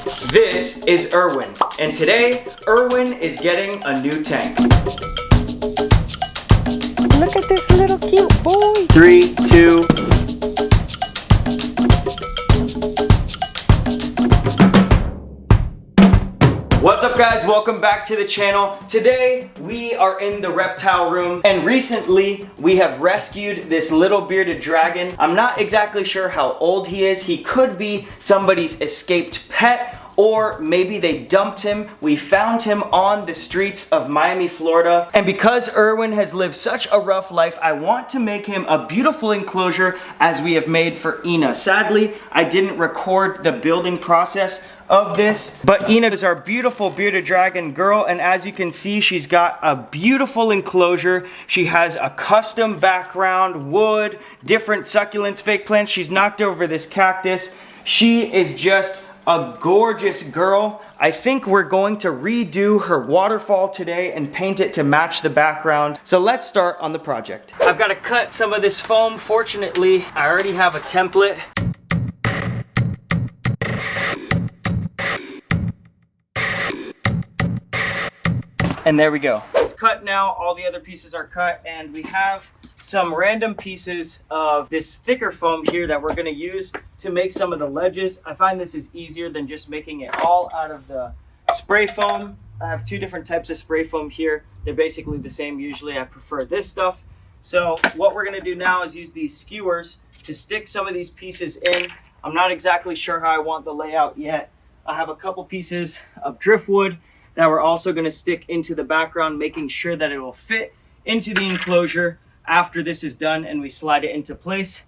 This is Erwin, and today, Erwin is getting a new tank. Look at this little cute boy. 3, 2. What's up guys, welcome back to the channel. Today we are in the reptile room, and recently we have rescued this little bearded dragon. I'm not exactly sure how old he is. He could be somebody's escaped pet, or maybe they dumped him. We found him on the streets of Miami, Florida. And because Erwin has lived such a rough life, I want to make him a beautiful enclosure as we have made for Ina. Sadly, I didn't record the building process of this, but Ina is our beautiful bearded dragon girl, and as you can see, she's got a beautiful enclosure. She has a custom background, wood, different succulents, fake plants. She's knocked over this cactus. She is just a gorgeous girl. I think we're going to redo her waterfall today and paint it to match the background. So let's start on the project. I've got to cut some of this foam. Fortunately, I already have a template. And there we go. It's cut now, all the other pieces are cut, and we have some random pieces of this thicker foam here that we're gonna use to make some of the ledges. I find this is easier than just making it all out of the spray foam. I have two different types of spray foam here. They're basically the same usually. I prefer this stuff. So what we're gonna do now is use these skewers to stick some of these pieces in. I'm not exactly sure how I want the layout yet. I have a couple pieces of driftwood that we're also going to stick into the background, making sure that it will fit into the enclosure after this is done and we slide it into place.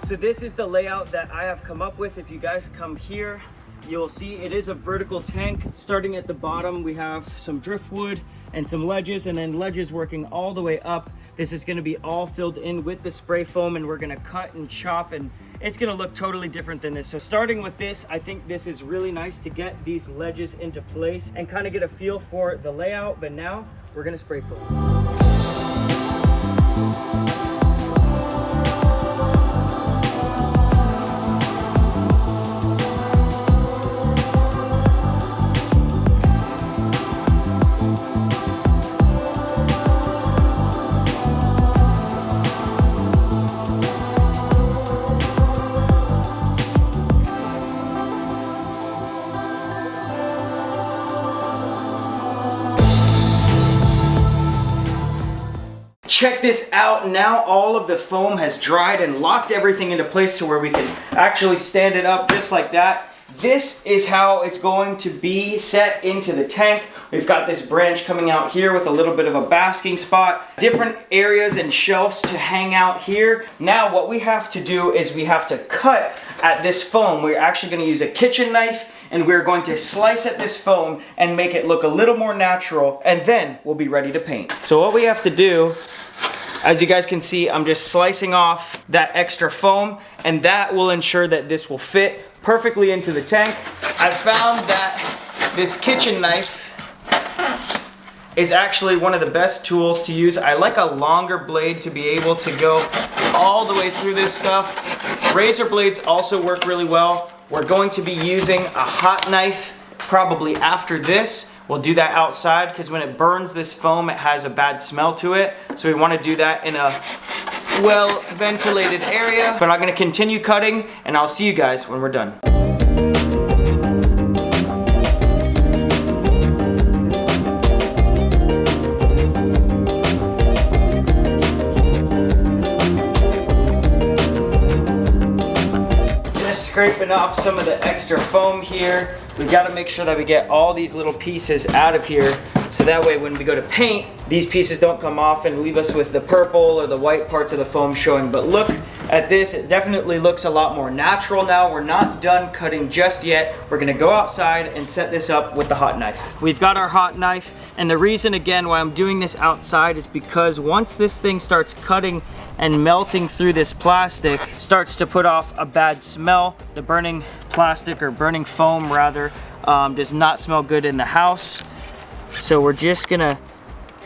So this is the layout that I have come up with. If you guys come here, you'll see it is a vertical tank. Starting at the bottom, we have some driftwood and some ledges, and then ledges working all the way up. This is going to be all filled in with the spray foam, and we're going to cut and chop, and it's going to look totally different than this. So starting with this, I think this is really nice to get these ledges into place and kind of get a feel for the layout. But now we're going to spray foam. Check this out. Now all of the foam has dried and locked everything into place to where we can actually stand it up just like that. This is how it's going to be set into the tank. We've got this branch coming out here with a little bit of a basking spot, different areas and shelves to hang out here. Now what we have to do is we have to cut at this foam. We're actually going to use a kitchen knife, and we're going to slice at this foam and make it look a little more natural, and then we'll be ready to paint. So what we have to do, as you guys can see, I'm just slicing off that extra foam, and that will ensure that this will fit perfectly into the tank. I found that this kitchen knife is actually one of the best tools to use. I like a longer blade to be able to go all the way through this stuff. Razor blades also work really well. We're going to be using a hot knife probably after this. We'll do that outside because when it burns this foam, it has a bad smell to it. So we want to do that in a well-ventilated area. But I'm going to continue cutting, and I'll see you guys when we're done. Scraping off some of the extra foam here. We got to make sure that we get all these little pieces out of here, so that way when we go to paint, these pieces don't come off and leave us with the purple or the white parts of the foam showing. But look at this, it definitely looks a lot more natural now. We're not done cutting just yet. We're gonna go outside and set this up with the hot knife. We've got our hot knife, and the reason again why I'm doing this outside is because once this thing starts cutting and melting through this plastic, starts to put off a bad smell. The burning plastic, or burning foam rather, Does not smell good in the house. So we're just gonna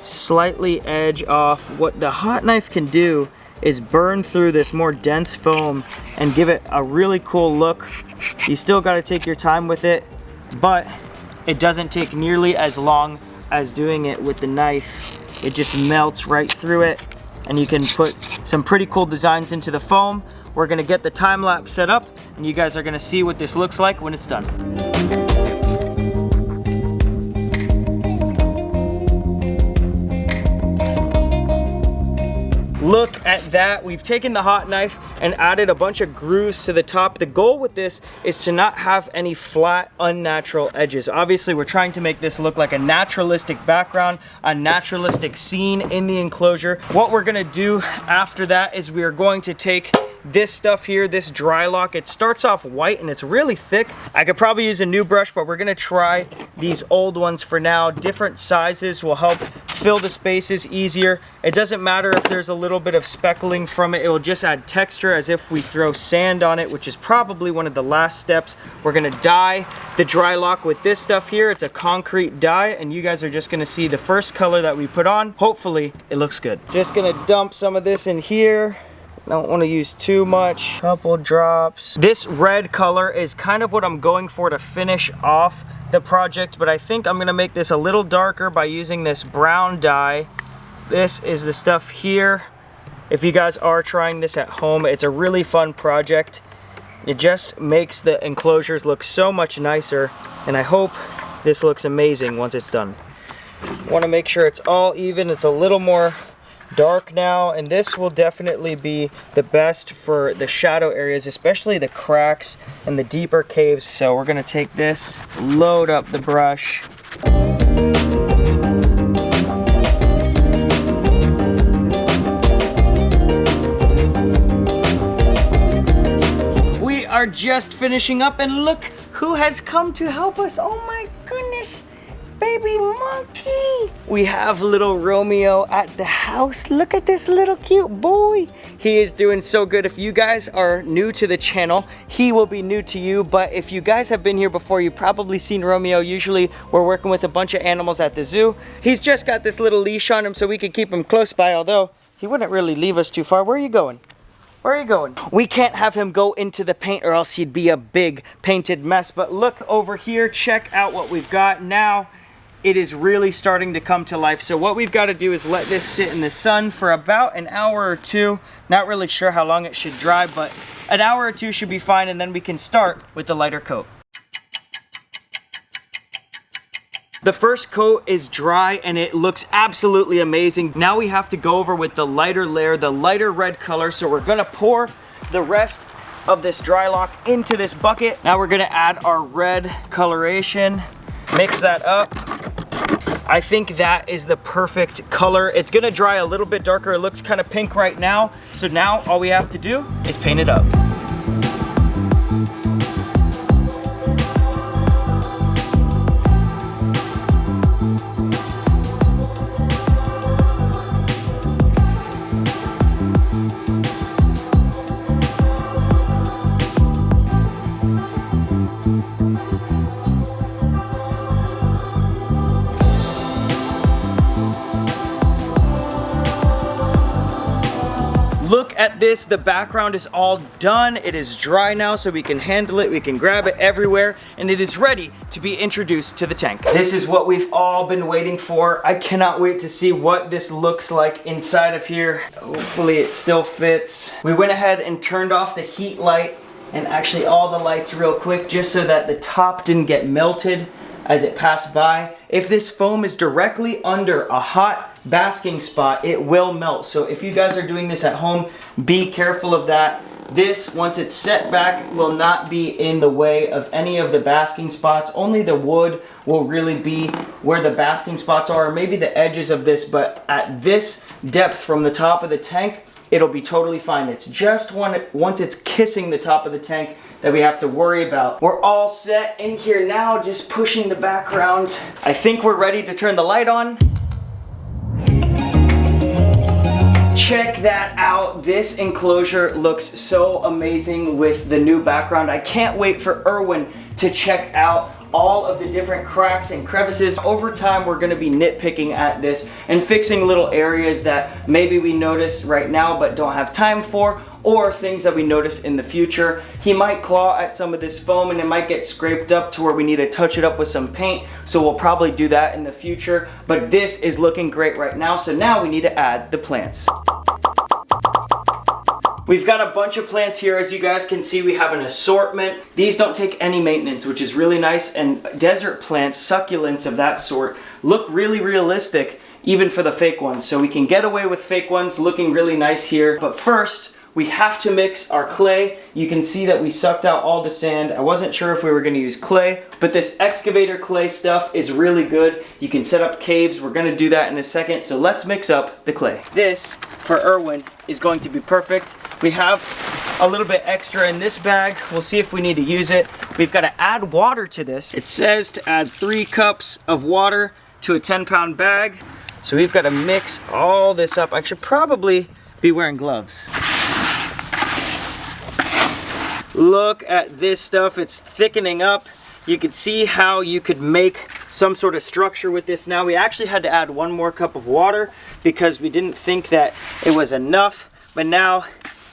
slightly edge off. What the hot knife can do is burn through this more dense foam and give it a really cool look. You still gotta take your time with it, but it doesn't take nearly as long as doing it with the knife. It just melts right through it, and you can put some pretty cool designs into the foam. We're gonna get the time lapse set up, and you guys are gonna see what this looks like when it's done. Look at that. We've taken the hot knife and added a bunch of grooves to the top. The goal with this is to not have any flat, unnatural edges. Obviously, we're trying to make this look like a naturalistic background, a naturalistic scene in the enclosure. What we're gonna do after that is we are going to take this stuff here, this dry lock. It starts off white and it's really thick. I could probably use a new brush, but we're gonna try these old ones for now. Different sizes will help fill the spaces easier. It doesn't matter if there's a little bit of speckling from it. It will just add texture as if we throw sand on it, which is probably one of the last steps. We're gonna dye the dry lock with this stuff here. It's a concrete dye, and you guys are just gonna see the first color that we put on. Hopefully it looks good. Just gonna dump some of this in here. Don't want to use too much. Couple drops. This red color is kind of what I'm going for to finish off the project, but I think I'm gonna make this a little darker by using this brown dye. This is the stuff here. If you guys are trying this at home, it's a really fun project. It just makes the enclosures look so much nicer, and I hope this looks amazing once it's done. Want to make sure it's all even. It's a little more dark now, and this will definitely be the best for the shadow areas, especially the cracks and the deeper caves. So we're gonna take this, load up the brush. We are just finishing up, and look who has come to help us. Oh my goodness. Baby monkey! We have little Romeo at the house. Look at this little cute boy. He is doing so good. If you guys are new to the channel, he will be new to you. But if you guys have been here before, you've probably seen Romeo. Usually we're working with a bunch of animals at the zoo. He's just got this little leash on him so we can keep him close by, although he wouldn't really leave us too far. Where are you going? Where are you going? We can't have him go into the paint or else he'd be a big painted mess. But look over here, check out what we've got now. It is really starting to come to life. So what we've got to do is let this sit in the sun for about an hour or two. Not really sure how long it should dry, but an hour or two should be fine, and then we can start with the lighter coat. The first coat is dry and it looks absolutely amazing. Now we have to go over with the lighter layer, the lighter red color. So we're gonna pour the rest of this dry lock into this bucket. Now we're gonna add our red coloration, mix that up. I think that is the perfect color. It's gonna dry a little bit darker. It looks kind of pink right now. So now all we have to do is paint it up. Look at this, the background is all done. It is dry now, so we can handle it, we can grab it everywhere, and it is ready to be introduced to the tank. This is what we've all been waiting for. I cannot wait to see what this looks like inside of here. Hopefully it still fits. We went ahead and turned off the heat light and actually all the lights real quick, just so that the top didn't get melted as it passed by. If this foam is directly under a hot basking spot, it will melt. So if you guys are doing this at home, be careful of that. This, once it's set back, will not be in the way of any of the basking spots. Only the wood will really be where the basking spots are, or maybe the edges of this, but at this depth from the top of the tank, it'll be totally fine. It's just once it's kissing the top of the tank that we have to worry about. We're all set in here now, just pushing the background. I think we're ready to turn the light on. Check that out. This enclosure looks so amazing with the new background. I can't wait for Erwin to check out all of the different cracks and crevices. Over time, we're gonna be nitpicking at this and fixing little areas that maybe we notice right now but don't have time for, or things that we notice in the future. He might claw at some of this foam and it might get scraped up to where we need to touch it up with some paint, so we'll probably do that in the future, but this is looking great right now, so now we need to add the plants. We've got a bunch of plants here. As you guys can see, we have an assortment. These don't take any maintenance, which is really nice, and desert plants, succulents of that sort, look really realistic even for the fake ones, so we can get away with fake ones looking really nice here. But first, we have to mix our clay. You can see that we sucked out all the sand. I wasn't sure if we were gonna use clay, but this excavator clay stuff is really good. You can set up caves. We're gonna do that in a second, so let's mix up the clay. This, for Erwin, is going to be perfect. We have a little bit extra in this bag. We'll see if we need to use it. We've gotta add water to this. It says to add 3 cups of water to a 10-pound bag. So we've gotta mix all this up. I should probably be wearing gloves. Look at this stuff, it's thickening up. You can see how you could make some sort of structure with this now. We actually had to add 1 more cup of water because we didn't think that it was enough, but now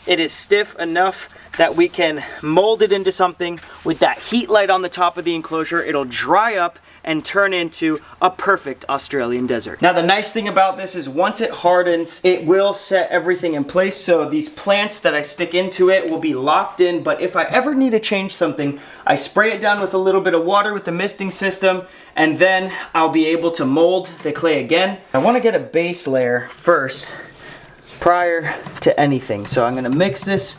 it is stiff enough that we can mold it into something with that heat light on the top of the enclosure. It'll dry up and turn into a perfect Australian desert. Now the nice thing about this is once it hardens, it will set everything in place. So these plants that I stick into it will be locked in, but if I ever need to change something, I spray it down with a little bit of water with the misting system, and then I'll be able to mold the clay again. I wanna get a base layer first prior to anything. So I'm gonna mix this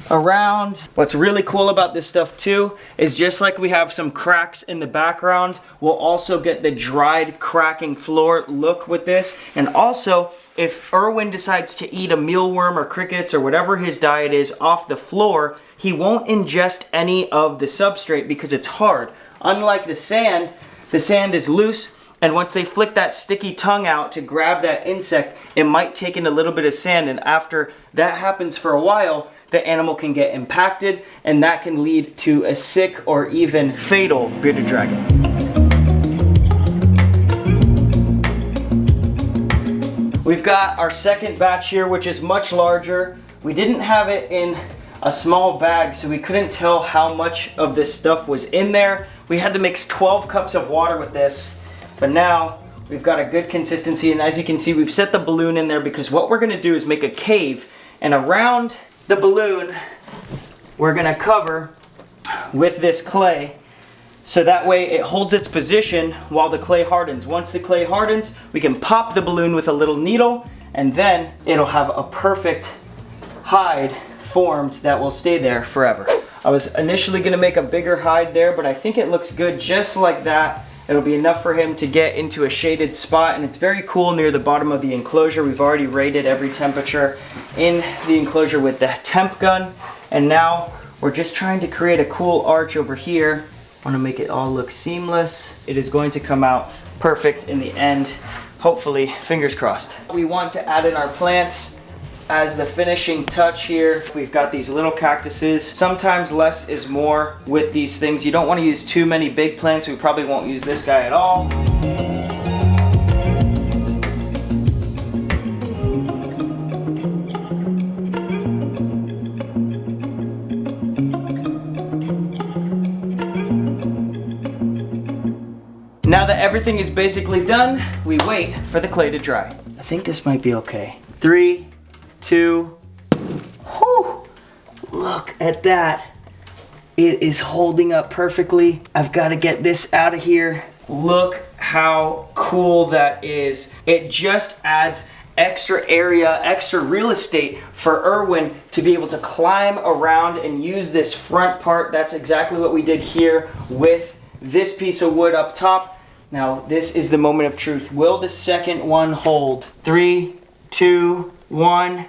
around. What's really cool about this stuff too is just like we have some cracks in the background, we'll also get the dried cracking floor look with this. And also, if Erwin decides to eat a mealworm or crickets or whatever his diet is off the floor, he won't ingest any of the substrate because it's hard. Unlike the sand is loose, and once they flick that sticky tongue out to grab that insect, it might take in a little bit of sand, and after that happens for a while, the animal can get impacted, and that can lead to a sick or even fatal bearded dragon. We've got our second batch here, which is much larger. We didn't have it in a small bag, so we couldn't tell how much of this stuff was in there. We had to mix 12 cups of water with this, but now we've got a good consistency, and as you can see, we've set the balloon in there because what we're gonna do is make a cave, and around the balloon we're gonna cover with this clay, so that way it holds its position while the clay hardens. Once the clay hardens, we can pop the balloon with a little needle, and then it'll have a perfect hide formed that will stay there forever. I was initially gonna make a bigger hide there, but I think it looks good just like that. It'll be enough for him to get into a shaded spot, and it's very cool near the bottom of the enclosure. We've already rated every temperature in the enclosure with the temp gun, and now we're just trying to create a cool arch over here. I want to make it all look seamless. It is going to come out perfect in the end, hopefully, fingers crossed. We want to add in our plants as the finishing touch here. We've got these little cactuses. Sometimes less is more with these things. You don't want to use too many big plants. We probably won't use this guy at all. Now that everything is basically done, we wait for the clay to dry. I think this might be okay. 3, 2, whew, look at that. It is holding up perfectly. I've got to get this out of here. Look how cool that is. It just adds extra area, extra real estate for Erwin to be able to climb around and use this front part. That's exactly what we did here with this piece of wood up top. Now, this is the moment of truth. Will the second one hold? 3, 2, 1.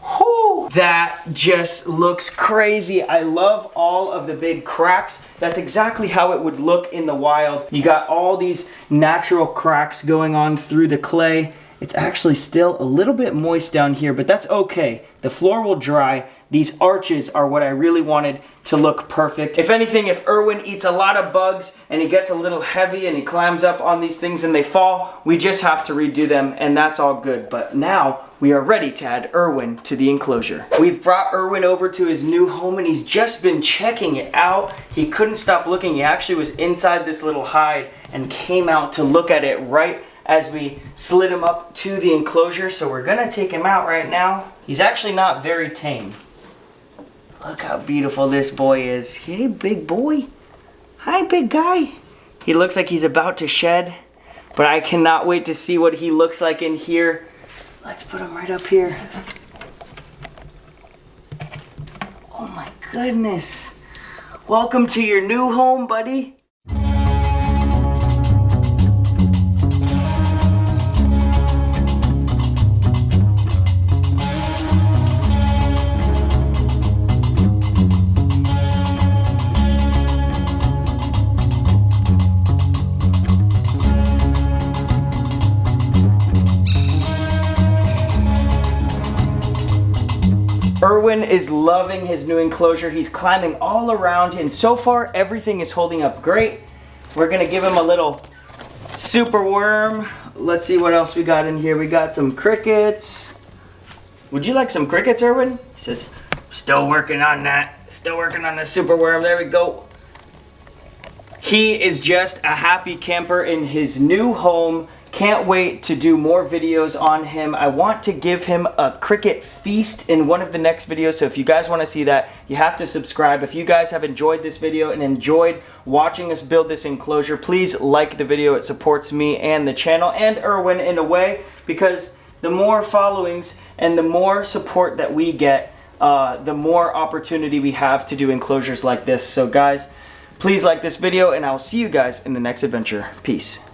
Whew, that just looks crazy. I love all of the big cracks. That's exactly how it would look in the wild. You got all these natural cracks going on through the clay. It's actually still a little bit moist down here, but that's okay. The floor will dry. these arches are what I really wanted to look perfect. If anything, if Erwin eats a lot of bugs and he gets a little heavy and he climbs up on these things and they fall, we just have to redo them, and that's all good. But now we are ready to add Erwin to the enclosure. We've brought Erwin over to his new home and he's just been checking it out. He couldn't stop looking. He actually was inside this little hide and came out to look at it right as we slid him up to the enclosure. So we're gonna take him out right now. He's actually not very tame. Look how beautiful this boy is. Hey, big boy. Hi, big guy. He looks like he's about to shed, but I cannot wait to see what he looks like in here. Let's put him right up here. Oh my goodness. Welcome to your new home, buddy. Erwin is loving his new enclosure. He's climbing all around and so far everything is holding up great. We're gonna give him a little super worm. Let's see what else we got in here. We got some crickets. Would you like some crickets, Erwin? He says, still working on that. Still working on the super worm. There we go. He is just a happy camper in his new home. Can't wait to do more videos on him. I want to give him a cricket feast in one of the next videos. So if you guys want to see that, you have to subscribe. If you guys have enjoyed this video and enjoyed watching us build this enclosure, please like the video. It supports me and the channel and Erwin in a way, because the more followings and the more support that we get, the more opportunity we have to do enclosures like this. So guys, please like this video and I'll see you guys in the next adventure. Peace.